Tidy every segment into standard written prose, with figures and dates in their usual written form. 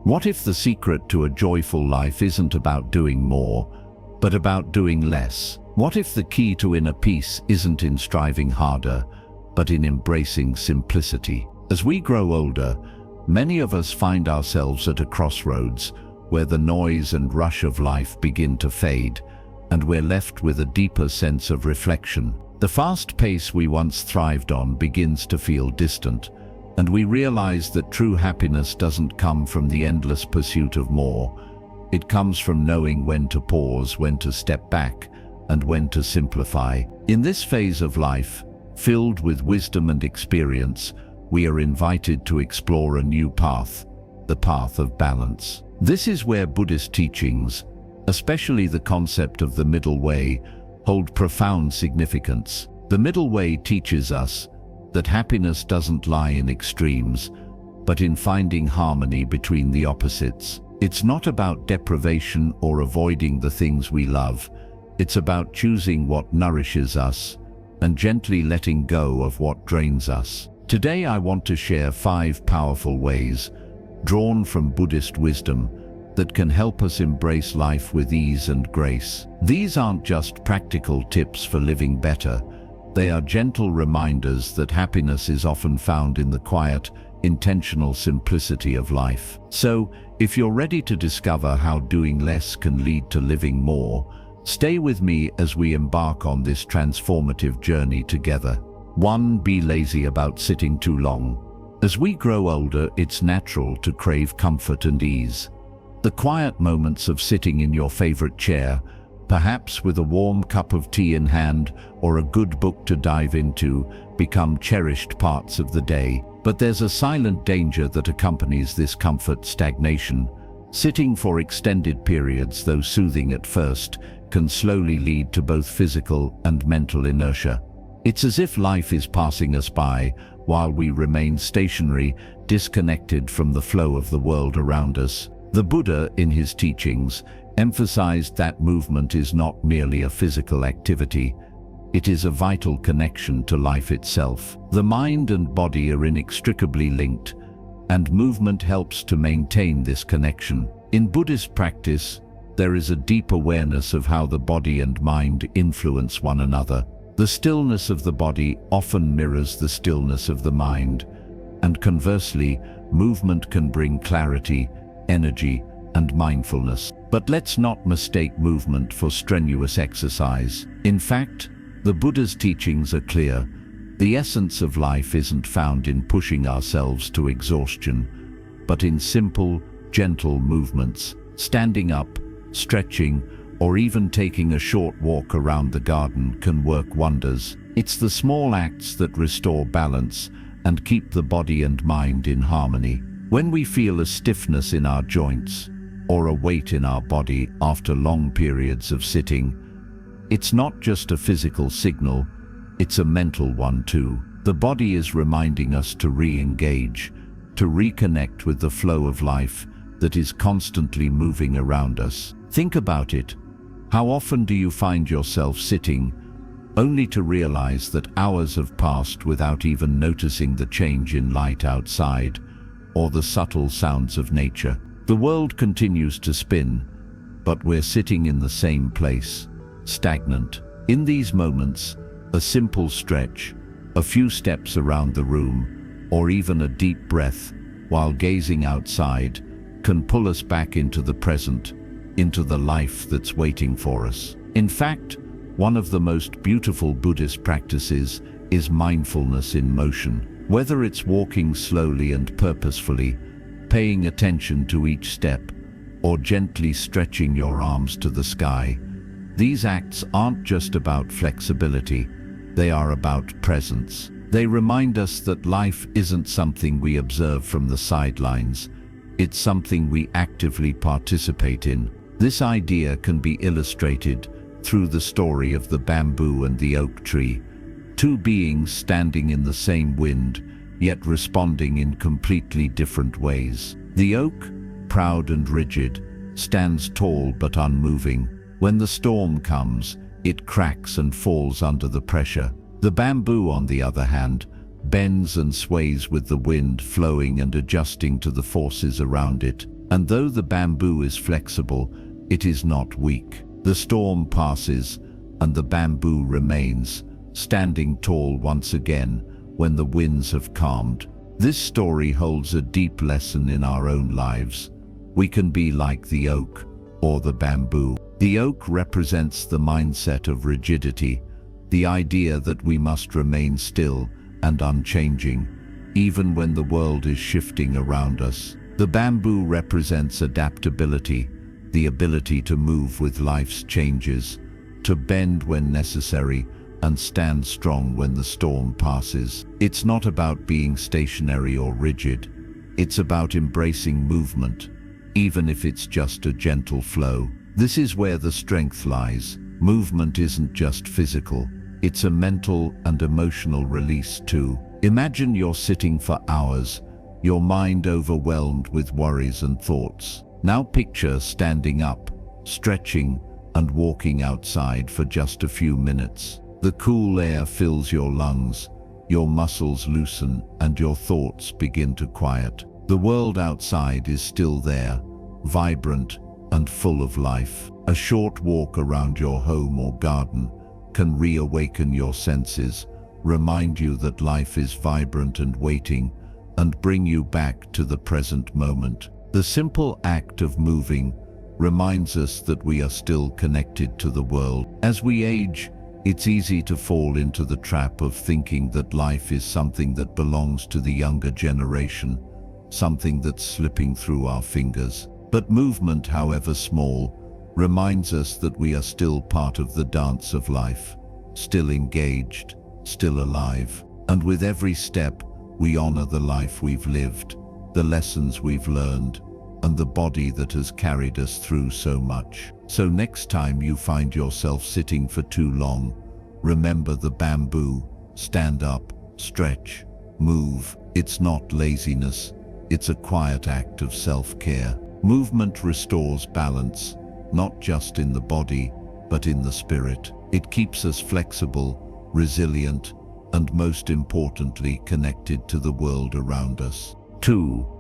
What if the secret to a joyful life isn't about doing more, but about doing less? What if the key to inner peace isn't in striving harder, but in embracing simplicity? As we grow older, many of us find ourselves at a crossroads where the noise and rush of life begin to fade, and we're left with a deeper sense of reflection. The fast pace we once thrived on begins to feel distant, and we realize that true happiness doesn't come from the endless pursuit of more. It comes from knowing when to pause, when to step back, and when to simplify. In this phase of life, filled with wisdom and experience, we are invited to explore a new path, the path of balance. This is where Buddhist teachings, especially the concept of the middle way, hold profound significance. The middle way teaches us that happiness doesn't lie in extremes, but in finding harmony between the opposites. It's not about deprivation or avoiding the things we love. It's about choosing what nourishes us and gently letting go of what drains us. Today I want to share 5 powerful ways, drawn from Buddhist wisdom, that can help us embrace life with ease and grace. These aren't just practical tips for living better. They are gentle reminders that happiness is often found in the quiet, intentional simplicity of life. So, if you're ready to discover how doing less can lead to living more, stay with me as we embark on this transformative journey together. 1. Be lazy about sitting too long. As we grow older, it's natural to crave comfort and ease. The quiet moments of sitting in your favorite chair, perhaps with a warm cup of tea in hand or a good book to dive into, become cherished parts of the day. But there's a silent danger that accompanies this comfort: stagnation. Sitting for extended periods, though soothing at first, can slowly lead to both physical and mental inertia. It's as if life is passing us by while we remain stationary, disconnected from the flow of the world around us. The Buddha, in his teachings, emphasized that movement is not merely a physical activity. It is a vital connection to life itself. The mind and body are inextricably linked, and movement helps to maintain this connection. In Buddhist practice, there is a deep awareness of how the body and mind influence one another. The stillness of the body often mirrors the stillness of the mind, and conversely, movement can bring clarity, energy, and mindfulness. But let's not mistake movement for strenuous exercise. In fact, the Buddha's teachings are clear. The essence of life isn't found in pushing ourselves to exhaustion, but in simple, gentle movements. Standing up, stretching, or even taking a short walk around the garden can work wonders. It's the small acts that restore balance and keep the body and mind in harmony. When we feel a stiffness in our joints or a weight in our body after long periods of sitting, it's not just a physical signal, it's a mental one too. The body is reminding us to re-engage, to reconnect with the flow of life that is constantly moving around us. Think about it. How often do you find yourself sitting only to realize that hours have passed without even noticing the change in light outside or the subtle sounds of nature? The world continues to spin, but we're sitting in the same place, stagnant. In these moments, a simple stretch, a few steps around the room, or even a deep breath while gazing outside can pull us back into the present, into the life that's waiting for us. In fact, one of the most beautiful Buddhist practices is mindfulness in motion. Whether it's walking slowly and purposefully, paying attention to each step, or gently stretching your arms to the sky, these acts aren't just about flexibility, they are about presence. They remind us that life isn't something we observe from the sidelines, it's something we actively participate in. This idea can be illustrated through the story of the bamboo and the oak tree, two beings standing in the same wind, yet responding in completely different ways. The oak, proud and rigid, stands tall but unmoving. When the storm comes, it cracks and falls under the pressure. The bamboo, on the other hand, bends and sways with the wind flowing and adjusting to the forces around it. And though the bamboo is flexible, it is not weak. The storm passes, and the bamboo remains, standing tall once again when the winds have calmed. This story holds a deep lesson in our own lives. We can be like the oak or the bamboo. The oak represents the mindset of rigidity, the idea that we must remain still and unchanging, even when the world is shifting around us. The bamboo represents adaptability, the ability to move with life's changes, to bend when necessary, and stand strong when the storm passes. It's not about being stationary or rigid. It's about embracing movement, even if it's just a gentle flow. This is where the strength lies. Movement isn't just physical. It's a mental and emotional release too. Imagine you're sitting for hours, your mind overwhelmed with worries and thoughts. Now picture standing up, stretching, and walking outside for just a few minutes. The cool air fills your lungs, your muscles loosen, and your thoughts begin to quiet. The world outside is still there, vibrant and full of life. A short walk around your home or garden can reawaken your senses, remind you that life is vibrant and waiting, and bring you back to the present moment. The simple act of moving reminds us that we are still connected to the world. As we age, it's easy to fall into the trap of thinking that life is something that belongs to the younger generation, something that's slipping through our fingers. But movement, however small, reminds us that we are still part of the dance of life, still engaged, still alive. And with every step, we honor the life we've lived, the lessons we've learned, and the body that has carried us through so much. So next time you find yourself sitting for too long, remember the bamboo. Stand up, stretch, move. It's not laziness, it's a quiet act of self-care. Movement restores balance, not just in the body, but in the spirit. It keeps us flexible, resilient, and most importantly, connected to the world around us. 2.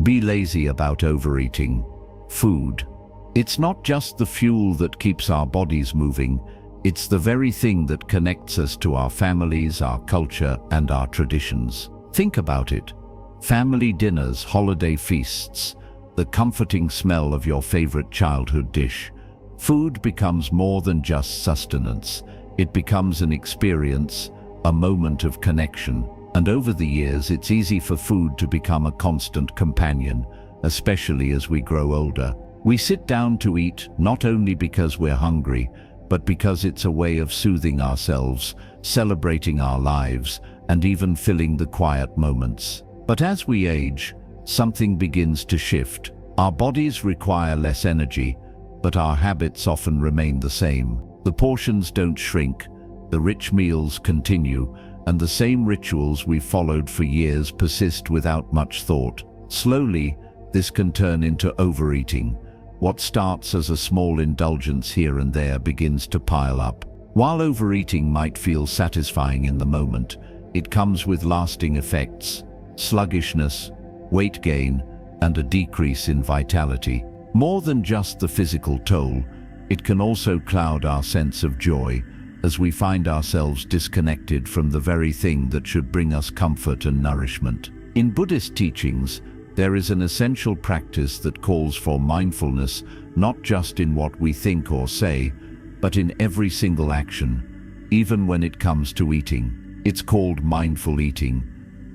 Be lazy about overeating. Food. It's not just the fuel that keeps our bodies moving, it's the very thing that connects us to our families, our culture, and our traditions. Think about it. Family dinners, holiday feasts, the comforting smell of your favorite childhood dish. Food becomes more than just sustenance. It becomes an experience, a moment of connection. And over the years, it's easy for food to become a constant companion, especially as we grow older. We sit down to eat not only because we're hungry, but because it's a way of soothing ourselves, celebrating our lives, and even filling the quiet moments. But as we age, something begins to shift. Our bodies require less energy, but our habits often remain the same. The portions don't shrink, the rich meals continue, and the same rituals we've followed for years persist without much thought. Slowly, this can turn into overeating. What starts as a small indulgence here and there begins to pile up. While overeating might feel satisfying in the moment, it comes with lasting effects: sluggishness, weight gain, and a decrease in vitality. More than just the physical toll, it can also cloud our sense of joy, as we find ourselves disconnected from the very thing that should bring us comfort and nourishment. In Buddhist teachings, there is an essential practice that calls for mindfulness, not just in what we think or say, but in every single action, even when it comes to eating. It's called mindful eating,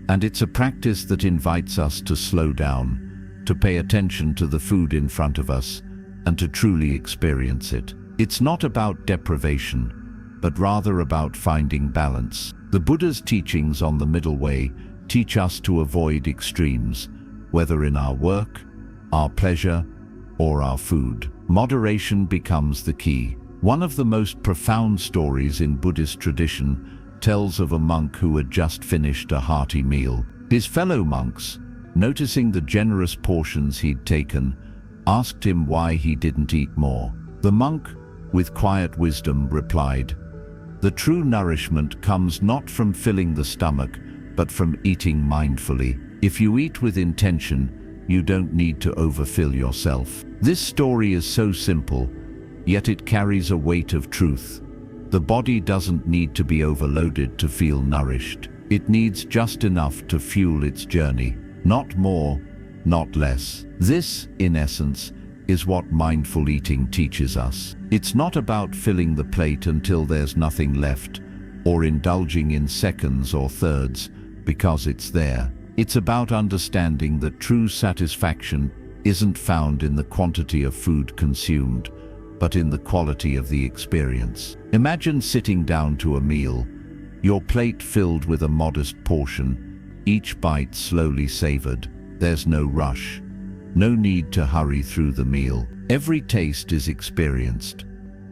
and it's a practice that invites us to slow down, to pay attention to the food in front of us, and to truly experience it. It's not about deprivation, but rather about finding balance. The Buddha's teachings on the middle way teach us to avoid extremes, whether in our work, our pleasure, or our food. Moderation becomes the key. One of the most profound stories in Buddhist tradition tells of a monk who had just finished a hearty meal. His fellow monks, noticing the generous portions he'd taken, asked him why he didn't eat more. The monk, with quiet wisdom, replied, "The true nourishment comes not from filling the stomach, but from eating mindfully. If you eat with intention, You don't need to overfill yourself. This story is so simple, yet it carries a weight of truth. The body doesn't need to be overloaded to feel nourished. It needs just enough to fuel its journey. Not more, not less. This, in essence, is what mindful eating teaches us. It's not about filling the plate until there's nothing left, or indulging in seconds or thirds because it's there. It's about understanding that true satisfaction isn't found in the quantity of food consumed, but in the quality of the experience. Imagine sitting down to a meal, your plate filled with a modest portion, each bite slowly savored. There's no rush, no need to hurry through the meal. Every taste is experienced.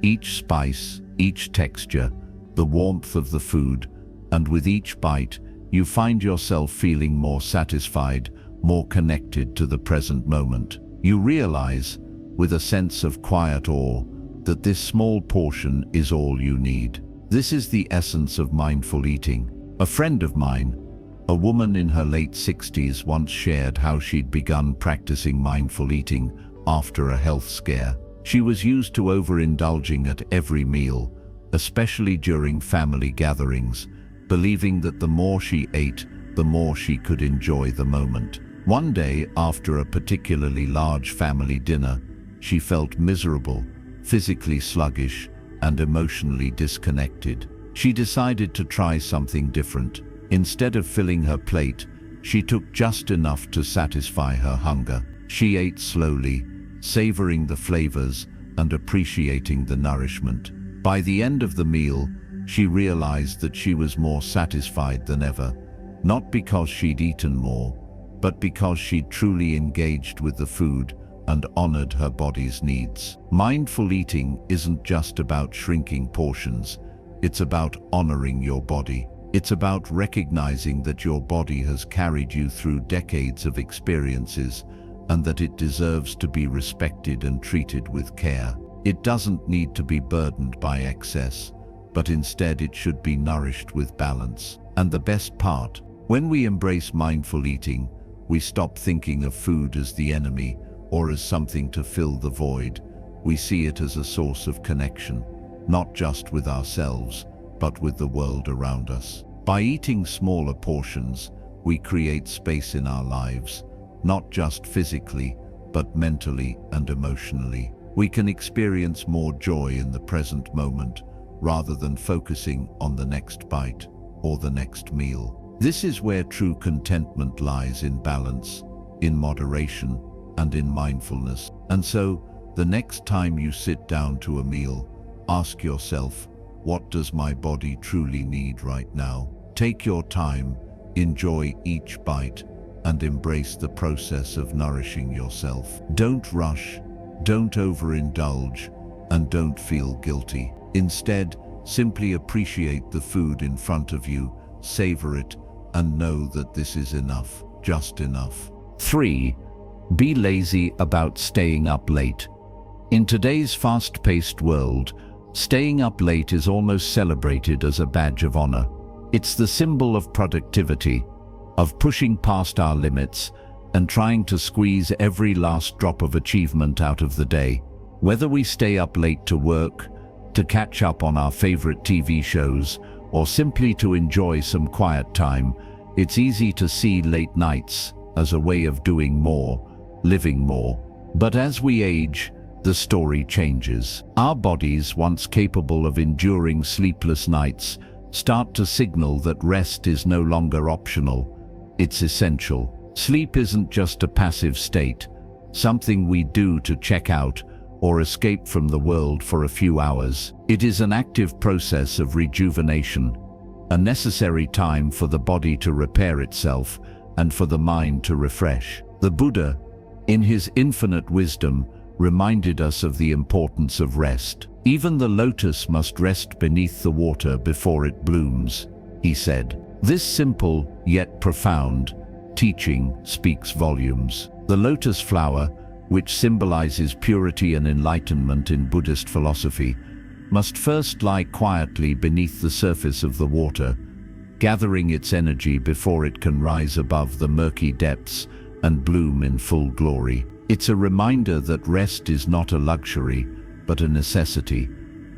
Each spice, each texture, the warmth of the food, and with each bite, you find yourself feeling more satisfied, more connected to the present moment. You realize, with a sense of quiet awe, that this small portion is all you need. This is the essence of mindful eating. A friend of mine, a woman in her late 60s, once shared how she'd begun practicing mindful eating after a health scare. She was used to overindulging at every meal, especially during family gatherings, believing that the more she ate, the more she could enjoy the moment. One day, after a particularly large family dinner, she felt miserable, physically sluggish, and emotionally disconnected. She decided to try something different. Instead of filling her plate, she took just enough to satisfy her hunger. She ate slowly, savoring the flavors and appreciating the nourishment. By the end of the meal, she realized that she was more satisfied than ever, not because she'd eaten more, but because she'd truly engaged with the food and honored her body's needs. Mindful eating isn't just about shrinking portions, it's about honoring your body. It's about recognizing that your body has carried you through decades of experiences and that it deserves to be respected and treated with care. It doesn't need to be burdened by excess, but instead it should be nourished with balance. And the best part, when we embrace mindful eating, we stop thinking of food as the enemy or as something to fill the void. We see it as a source of connection, not just with ourselves, but with the world around us. By eating smaller portions, we create space in our lives, not just physically, but mentally and emotionally. We can experience more joy in the present moment, rather than focusing on the next bite or the next meal. This is where true contentment lies, in balance, in moderation, and in mindfulness. And so, the next time you sit down to a meal, ask yourself, what does my body truly need right now? Take your time, enjoy each bite, and embrace the process of nourishing yourself. Don't rush, don't overindulge, and don't feel guilty. Instead, simply appreciate the food in front of you, savor it, and know that this is enough, just enough. 3. Be lazy about staying up late. In today's fast-paced world, staying up late is almost celebrated as a badge of honor. It's the symbol of productivity, of pushing past our limits and trying to squeeze every last drop of achievement out of the day. Whether we stay up late to work, to catch up on our favorite TV shows, or simply to enjoy some quiet time, it's easy to see late nights as a way of doing more, living more. But as we age, the story changes. Our bodies, once capable of enduring sleepless nights, start to signal that rest is no longer optional, it's essential. Sleep isn't just a passive state, something we do to check out or escape from the world for a few hours. It is an active process of rejuvenation, a necessary time for the body to repair itself and for the mind to refresh. The Buddha, in his infinite wisdom, reminded us of the importance of rest. Even the lotus must rest beneath the water before it blooms, he said. This simple yet profound teaching speaks volumes. The lotus flower, which symbolizes purity and enlightenment in Buddhist philosophy, must first lie quietly beneath the surface of the water, gathering its energy before it can rise above the murky depths and bloom in full glory. It's a reminder that rest is not a luxury, but a necessity,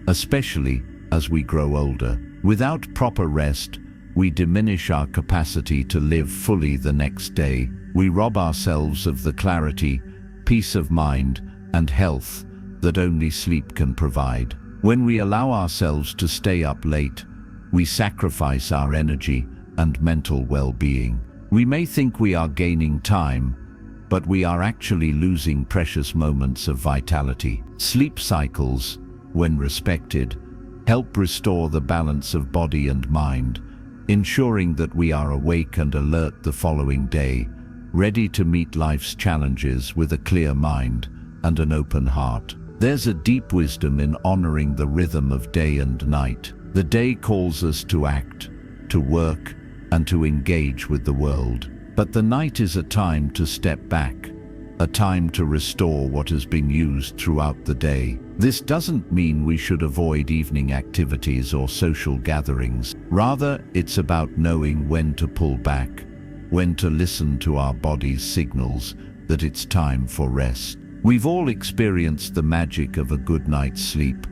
especially as we grow older. Without proper rest, we diminish our capacity to live fully the next day. We rob ourselves of the clarity, peace of mind, and health that only sleep can provide. When we allow ourselves to stay up late, we sacrifice our energy and mental well-being. We may think we are gaining time, but we are actually losing precious moments of vitality. Sleep cycles, when respected, help restore the balance of body and mind, ensuring that we are awake and alert the following day, ready to meet life's challenges with a clear mind and an open heart. There's a deep wisdom in honoring the rhythm of day and night. The day calls us to act, to work, and to engage with the world. But the night is a time to step back, a time to restore what has been used throughout the day. This doesn't mean we should avoid evening activities or social gatherings. Rather, it's about knowing when to pull back, when to listen to our body's signals that it's time for rest. We've all experienced the magic of a good night's sleep,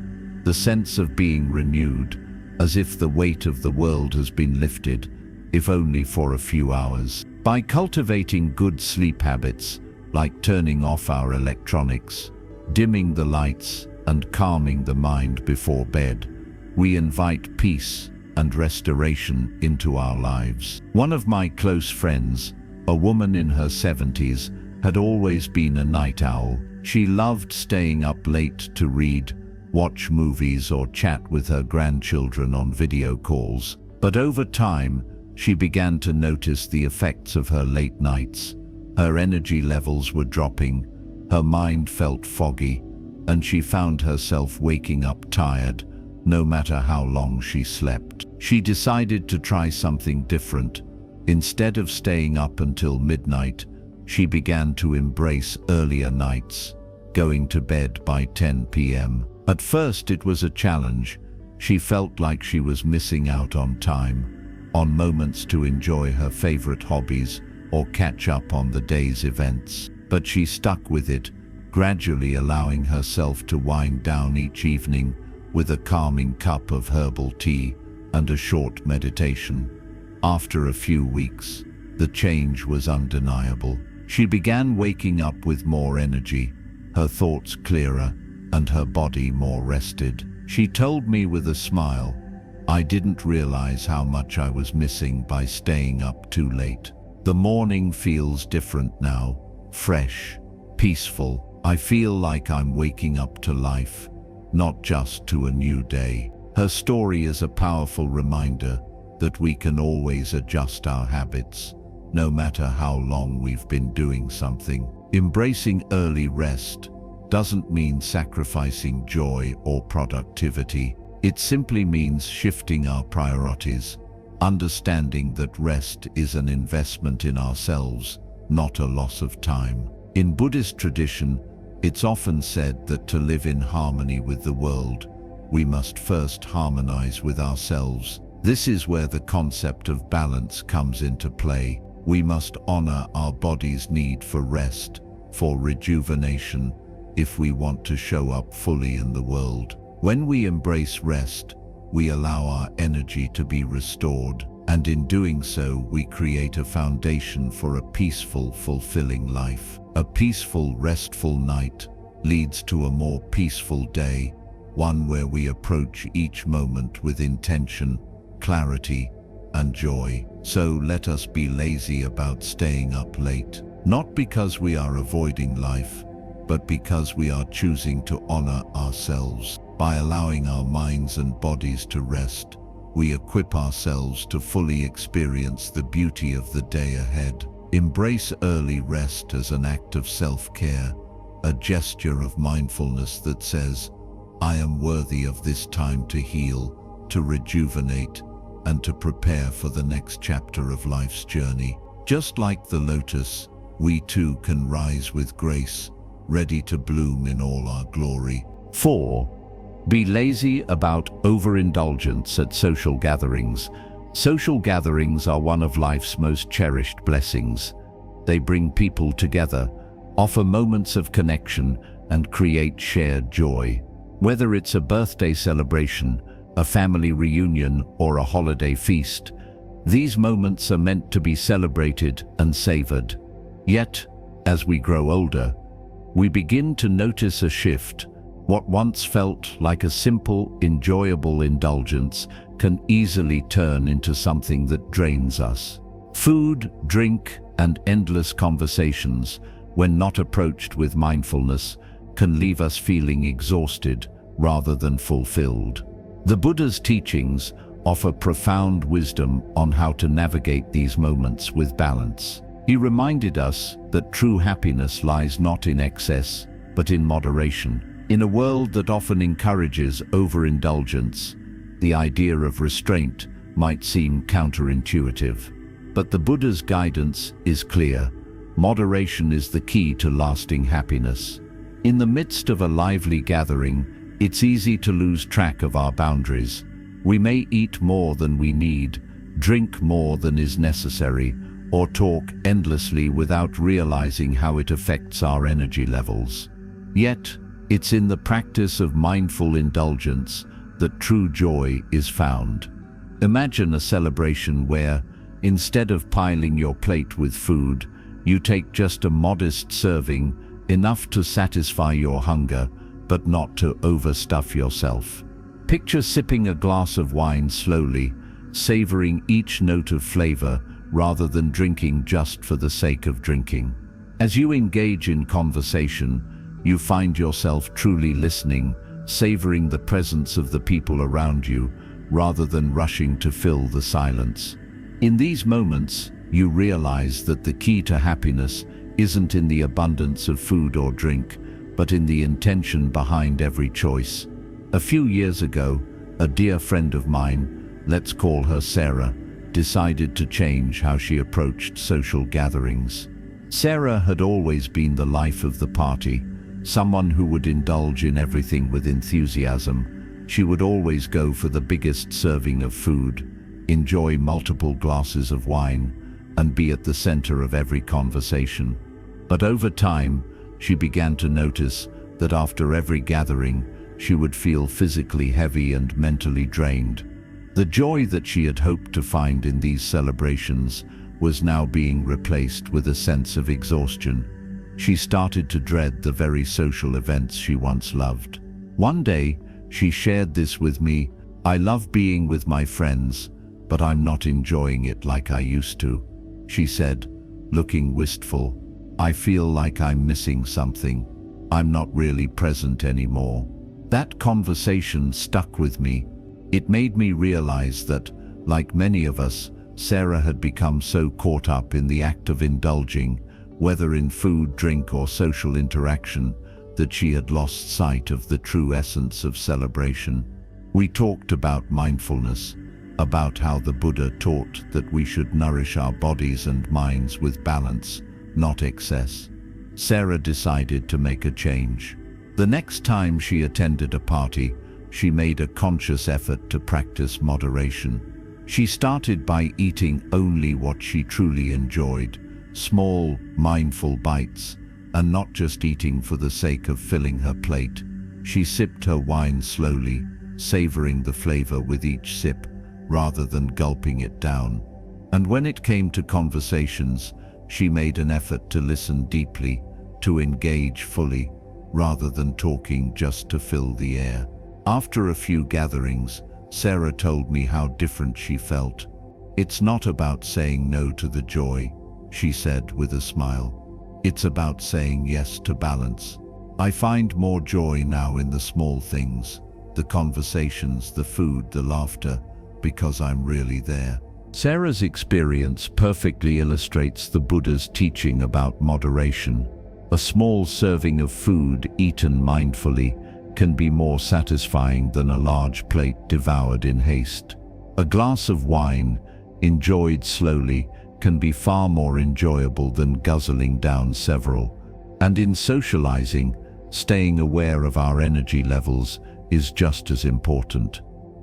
the sense of being renewed, as if the weight of the world has been lifted, if only for a few hours. By cultivating good sleep habits, like turning off our electronics, dimming the lights, and calming the mind before bed, we invite peace and restoration into our lives. One of my close friends, a woman in her 70s, had always been a night owl. She loved staying up late to read, watch movies, or chat with her grandchildren on video calls. But over time, she began to notice the effects of her late nights. Her energy levels were dropping, her mind felt foggy, and she found herself waking up tired, no matter how long she slept. She decided to try something different. Instead of staying up until midnight, she began to embrace earlier nights, going to bed by 10 p.m. At first it was a challenge. She felt like she was missing out on time, on moments to enjoy her favorite hobbies or catch up on the day's events. But she stuck with it, gradually allowing herself to wind down each evening with a calming cup of herbal tea and a short meditation. After a few weeks, the change was undeniable. She began waking up with more energy, her thoughts clearer, and her body more rested. She told me with a smile, "I didn't realize how much I was missing by staying up too late. The morning feels different now, fresh, peaceful. I feel like I'm waking up to life, not just to a new day." Her story is a powerful reminder that we can always adjust our habits, no matter how long we've been doing something. Embracing early rest doesn't mean sacrificing joy or productivity. It simply means shifting our priorities, understanding that rest is an investment in ourselves, not a loss of time. In Buddhist tradition, it's often said that to live in harmony with the world, we must first harmonize with ourselves. This is where the concept of balance comes into play. We must honor our body's need for rest, for rejuvenation, if we want to show up fully in the world. When we embrace rest, we allow our energy to be restored, and in doing so, we create a foundation for a peaceful, fulfilling life. A peaceful, restful night leads to a more peaceful day, one where we approach each moment with intention, clarity, and joy. So let us be lazy about staying up late, not because we are avoiding life, but because we are choosing to honor ourselves. By allowing our minds and bodies to rest, we equip ourselves to fully experience the beauty of the day ahead. Embrace early rest as an act of self-care, a gesture of mindfulness that says, "I am worthy of this time to heal, to rejuvenate, and to prepare for the next chapter of life's journey." Just like the lotus, we too can rise with grace, ready to bloom in all our glory. 4. Be lazy about overindulgence at social gatherings. Social gatherings are one of life's most cherished blessings. They bring people together, offer moments of connection, and create shared joy. Whether it's a birthday celebration, a family reunion, or a holiday feast, these moments are meant to be celebrated and savored. Yet, as we grow older, we begin to notice a shift. What once felt like a simple, enjoyable indulgence can easily turn into something that drains us. Food, drink, and endless conversations, when not approached with mindfulness, can leave us feeling exhausted rather than fulfilled. The Buddha's teachings offer profound wisdom on how to navigate these moments with balance. He reminded us that true happiness lies not in excess, but in moderation. In a world that often encourages overindulgence, the idea of restraint might seem counterintuitive. But the Buddha's guidance is clear. Moderation is the key to lasting happiness. In the midst of a lively gathering, it's easy to lose track of our boundaries. We may eat more than we need, drink more than is necessary, or talk endlessly without realizing how it affects our energy levels. Yet, it's in the practice of mindful indulgence that true joy is found. Imagine a celebration where, instead of piling your plate with food, you take just a modest serving, enough to satisfy your hunger, but not to overstuff yourself. Picture sipping a glass of wine slowly, savoring each note of flavor rather than drinking just for the sake of drinking. As you engage in conversation, you find yourself truly listening, savoring the presence of the people around you rather than rushing to fill the silence. In these moments, you realize that the key to happiness isn't in the abundance of food or drink, but in the intention behind every choice. A few years ago, a dear friend of mine, let's call her Sarah, decided to change how she approached social gatherings. Sarah had always been the life of the party, someone who would indulge in everything with enthusiasm. She would always go for the biggest serving of food, enjoy multiple glasses of wine, and be at the center of every conversation. But over time, she began to notice that after every gathering, she would feel physically heavy and mentally drained. The joy that she had hoped to find in these celebrations was now being replaced with a sense of exhaustion. She started to dread the very social events she once loved. One day, she shared this with me: "I love being with my friends, but I'm not enjoying it like I used to," she said, looking wistful. "I feel like I'm missing something. I'm not really present anymore." That conversation stuck with me. It made me realize that, like many of us, Sarah had become so caught up in the act of indulging, whether in food, drink, or social interaction, that she had lost sight of the true essence of celebration. We talked about mindfulness, about how the Buddha taught that we should nourish our bodies and minds with balance, not excess. Sarah decided to make a change. The next time she attended a party, she made a conscious effort to practice moderation. She started by eating only what she truly enjoyed, small, mindful bites, and not just eating for the sake of filling her plate. She sipped her wine slowly, savoring the flavor with each sip, rather than gulping it down. And when it came to conversations, she made an effort to listen deeply, to engage fully, rather than talking just to fill the air. After a few gatherings, Sarah told me how different she felt. "It's not about saying no to the joy," she said with a smile. "It's about saying yes to balance. I find more joy now in the small things, the conversations, the food, the laughter, because I'm really there." Sarah's experience perfectly illustrates the Buddha's teaching about moderation. A small serving of food eaten mindfully can be more satisfying than a large plate devoured in haste. A glass of wine, enjoyed slowly, can be far more enjoyable than guzzling down several. And in socializing, staying aware of our energy levels is just as important.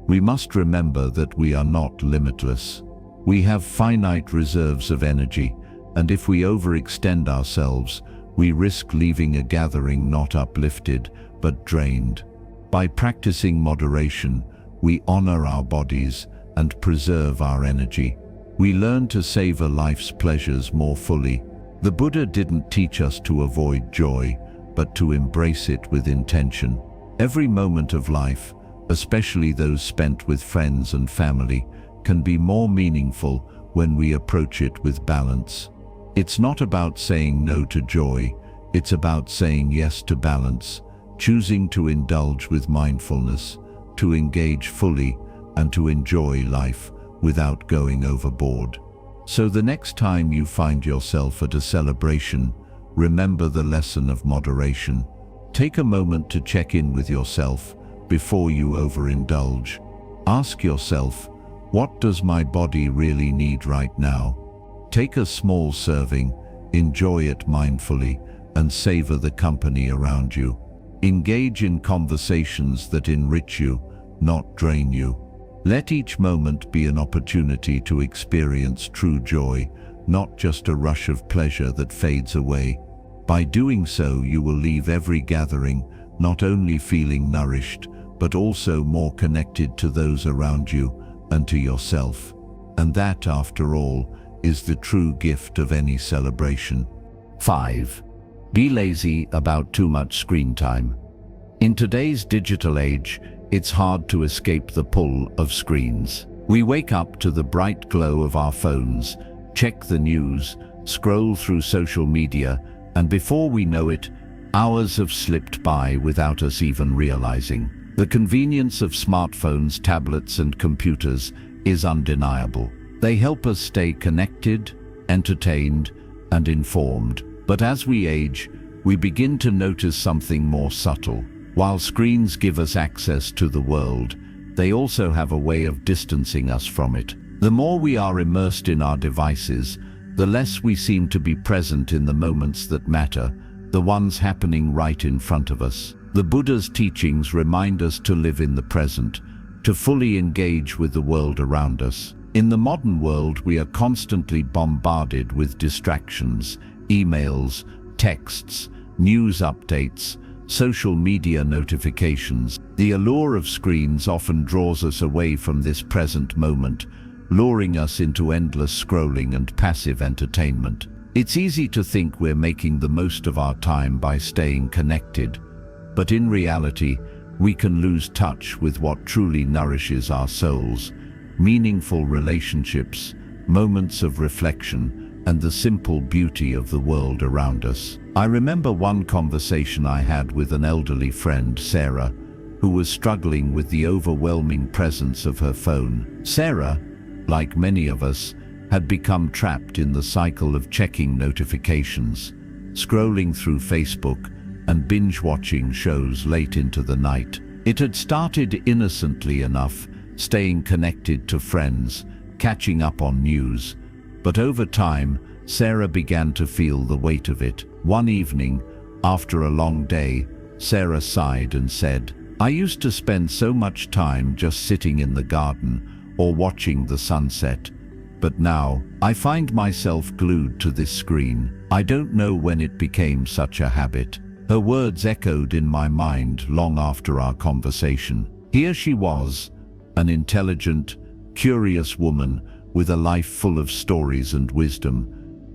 We must remember that we are not limitless. We have finite reserves of energy, And if we overextend ourselves, we risk leaving a gathering not uplifted, but drained. By practicing moderation, we honor our bodies and preserve our energy. We learn to savor life's pleasures more fully. The Buddha didn't teach us to avoid joy, but to embrace it with intention. Every moment of life, especially those spent with friends and family, can be more meaningful when we approach it with balance. It's not about saying no to joy, it's about saying yes to balance, choosing to indulge with mindfulness, to engage fully, and to enjoy life without going overboard. So the next time you find yourself at a celebration, remember the lesson of moderation. Take a moment to check in with yourself before you overindulge. Ask yourself, what does my body really need right now? Take a small serving, enjoy it mindfully, and savor the company around you. Engage in conversations that enrich you, not drain you. Let each moment be an opportunity to experience true joy, not just a rush of pleasure that fades away. By doing so, you will leave every gathering not only feeling nourished, but also more connected to those around you and to yourself. And that, after all, is the true gift of any celebration. 5. Be lazy about too much screen time. In today's digital age, it's hard to escape the pull of screens. We wake up to the bright glow of our phones, check the news, scroll through social media, and before we know it, hours have slipped by without us even realizing. The convenience of smartphones, tablets, and computers is undeniable. They help us stay connected, entertained, and informed. But as we age, we begin to notice something more subtle. While screens give us access to the world, they also have a way of distancing us from it. The more we are immersed in our devices, the less we seem to be present in the moments that matter, the ones happening right in front of us. The Buddha's teachings remind us to live in the present, to fully engage with the world around us. In the modern world, we are constantly bombarded with distractions, emails, texts, news updates, social media notifications. The allure of screens often draws us away from this present moment, luring us into endless scrolling and passive entertainment. It's easy to think we're making the most of our time by staying connected, but in reality, we can lose touch with what truly nourishes our souls: meaningful relationships, moments of reflection, and the simple beauty of the world around us. I remember one conversation I had with an elderly friend, Sarah, who was struggling with the overwhelming presence of her phone. Sarah, like many of us, had become trapped in the cycle of checking notifications, scrolling through Facebook, and binge-watching shows late into the night. It had started innocently enough, staying connected to friends, catching up on news. But over time, Sarah began to feel the weight of it. One evening, after a long day, Sarah sighed and said, "I used to spend so much time just sitting in the garden or watching the sunset. But now, I find myself glued to this screen. I don't know when it became such a habit." Her words echoed in my mind long after our conversation. Here she was, an intelligent, curious woman with a life full of stories and wisdom,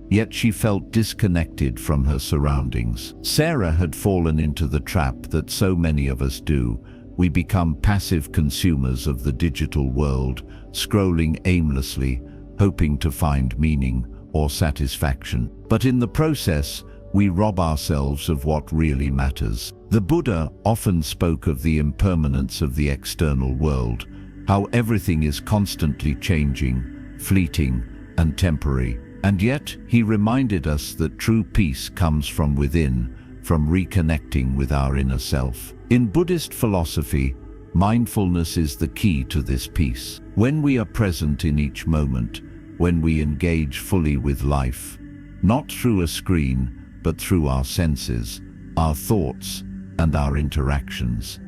yet she felt disconnected from her surroundings. Sarah had fallen into the trap that so many of us do. We become passive consumers of the digital world, scrolling aimlessly, hoping to find meaning or satisfaction. But in the process, we rob ourselves of what really matters. The Buddha often spoke of the impermanence of the external world, how everything is constantly changing, fleeting, and temporary. And yet, he reminded us that true peace comes from within, from reconnecting with our inner self. In Buddhist philosophy, mindfulness is the key to this peace. When we are present in each moment, when we engage fully with life, not through a screen, but through our senses, our thoughts, and our interactions,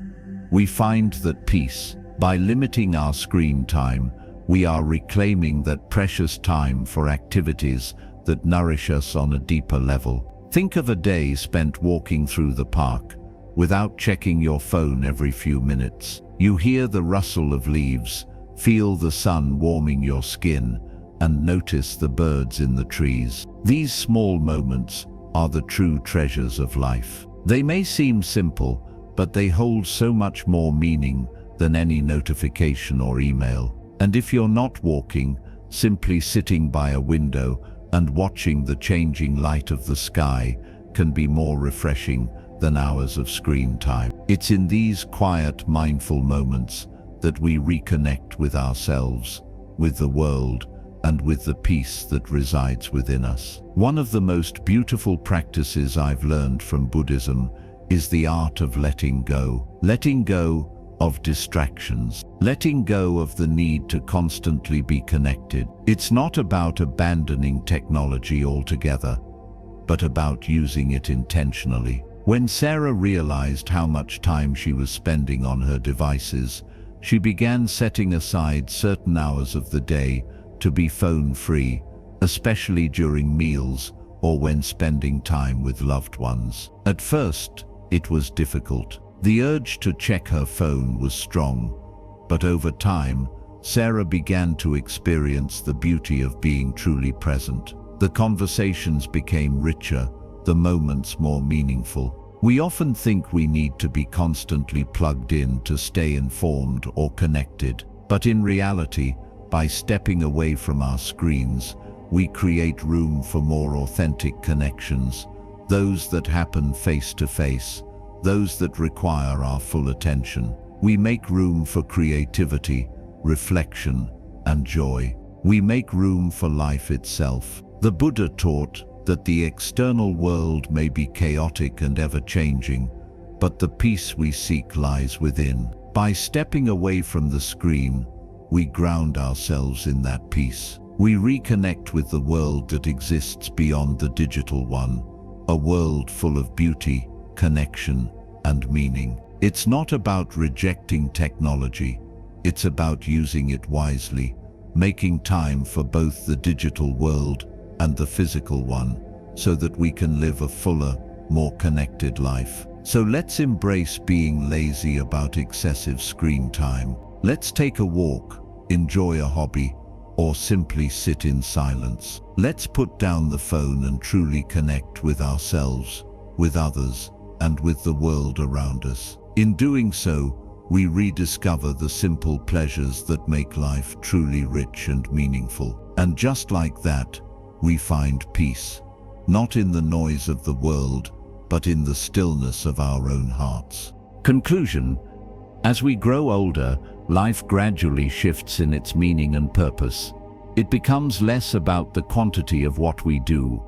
we find that peace. By limiting our screen time, we are reclaiming that precious time for activities that nourish us on a deeper level. Think of a day spent walking through the park, without checking your phone every few minutes. You hear the rustle of leaves, feel the sun warming your skin, and notice the birds in the trees. These small moments are the true treasures of life. They may seem simple, but they hold so much more meaning than any notification or email. And if you're not walking, simply sitting by a window and watching the changing light of the sky can be more refreshing than hours of screen time. It's in these quiet, mindful moments that we reconnect with ourselves, with the world, and with the peace that resides within us. One of the most beautiful practices I've learned from Buddhism is the art of letting go. Letting go of distractions. Letting go of the need to constantly be connected. It's not about abandoning technology altogether, but about using it intentionally. When Sarah realized how much time she was spending on her devices, she began setting aside certain hours of the day to be phone-free, especially during meals or when spending time with loved ones. At first, it was difficult. The urge to check her phone was strong, but over time, Sarah began to experience the beauty of being truly present. The conversations became richer, the moments more meaningful. We often think we need to be constantly plugged in to stay informed or connected, but in reality, by stepping away from our screens, we create room for more authentic connections, those that happen face to face, those that require our full attention. We make room for creativity, reflection, and joy. We make room for life itself. The Buddha taught that the external world may be chaotic and ever-changing, but the peace we seek lies within. By stepping away from the screen, we ground ourselves in that peace. We reconnect with the world that exists beyond the digital one, a world full of beauty, connection, and meaning. It's not about rejecting technology, it's about using it wisely, making time for both the digital world and the physical one, so that we can live a fuller, more connected life. So let's embrace being lazy about excessive screen time. Let's take a walk, enjoy a hobby, or simply sit in silence. Let's put down the phone and truly connect with ourselves, with others, and with the world around us. In doing so, we rediscover the simple pleasures that make life truly rich and meaningful. And just like that, we find peace, not in the noise of the world, but in the stillness of our own hearts. Conclusion: as we grow older, life gradually shifts in its meaning and purpose. It becomes less about the quantity of what we do,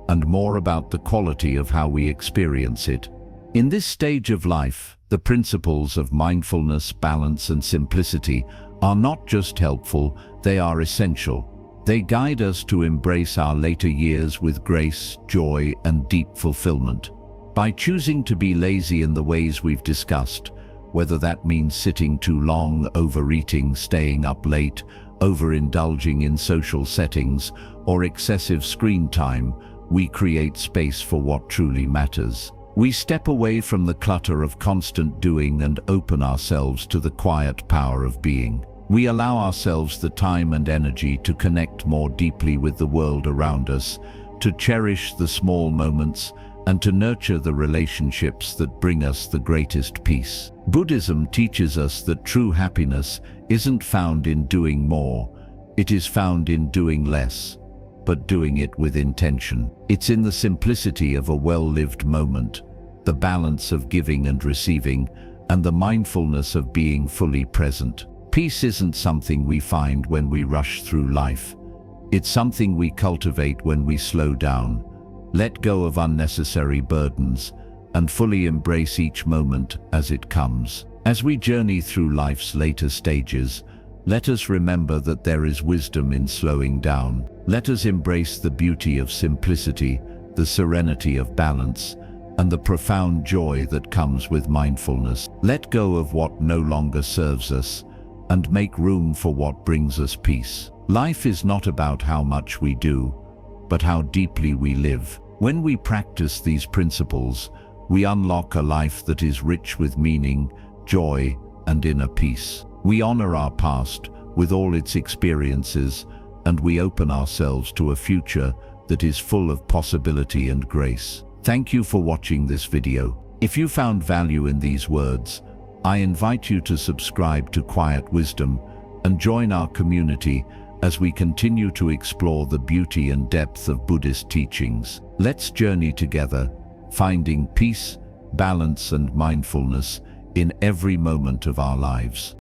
and more about the quality of how we experience it. In this stage of life, the principles of mindfulness, balance, and simplicity are not just helpful, they are essential. They guide us to embrace our later years with grace, joy, and deep fulfillment. By choosing to be lazy in the ways we've discussed, whether that means sitting too long, overeating, staying up late, overindulging in social settings, or excessive screen time, we create space for what truly matters. We step away from the clutter of constant doing and open ourselves to the quiet power of being. We allow ourselves the time and energy to connect more deeply with the world around us, to cherish the small moments, and to nurture the relationships that bring us the greatest peace. Buddhism teaches us that true happiness isn't found in doing more, it is found in doing less, but doing it with intention. It's in the simplicity of a well-lived moment, the balance of giving and receiving, and the mindfulness of being fully present. Peace isn't something we find when we rush through life. It's something we cultivate when we slow down, let go of unnecessary burdens, and fully embrace each moment as it comes. As we journey through life's later stages, let us remember that there is wisdom in slowing down. Let us embrace the beauty of simplicity, the serenity of balance, and the profound joy that comes with mindfulness. Let go of what no longer serves us, and make room for what brings us peace. Life is not about how much we do, but how deeply we live. When we practice these principles, we unlock a life that is rich with meaning, joy, and inner peace. We honor our past with all its experiences, and we open ourselves to a future that is full of possibility and grace. Thank you for watching this video. If you found value in these words, I invite you to subscribe to Quiet Wisdom and join our community as we continue to explore the beauty and depth of Buddhist teachings. Let's journey together, finding peace, balance, and mindfulness in every moment of our lives.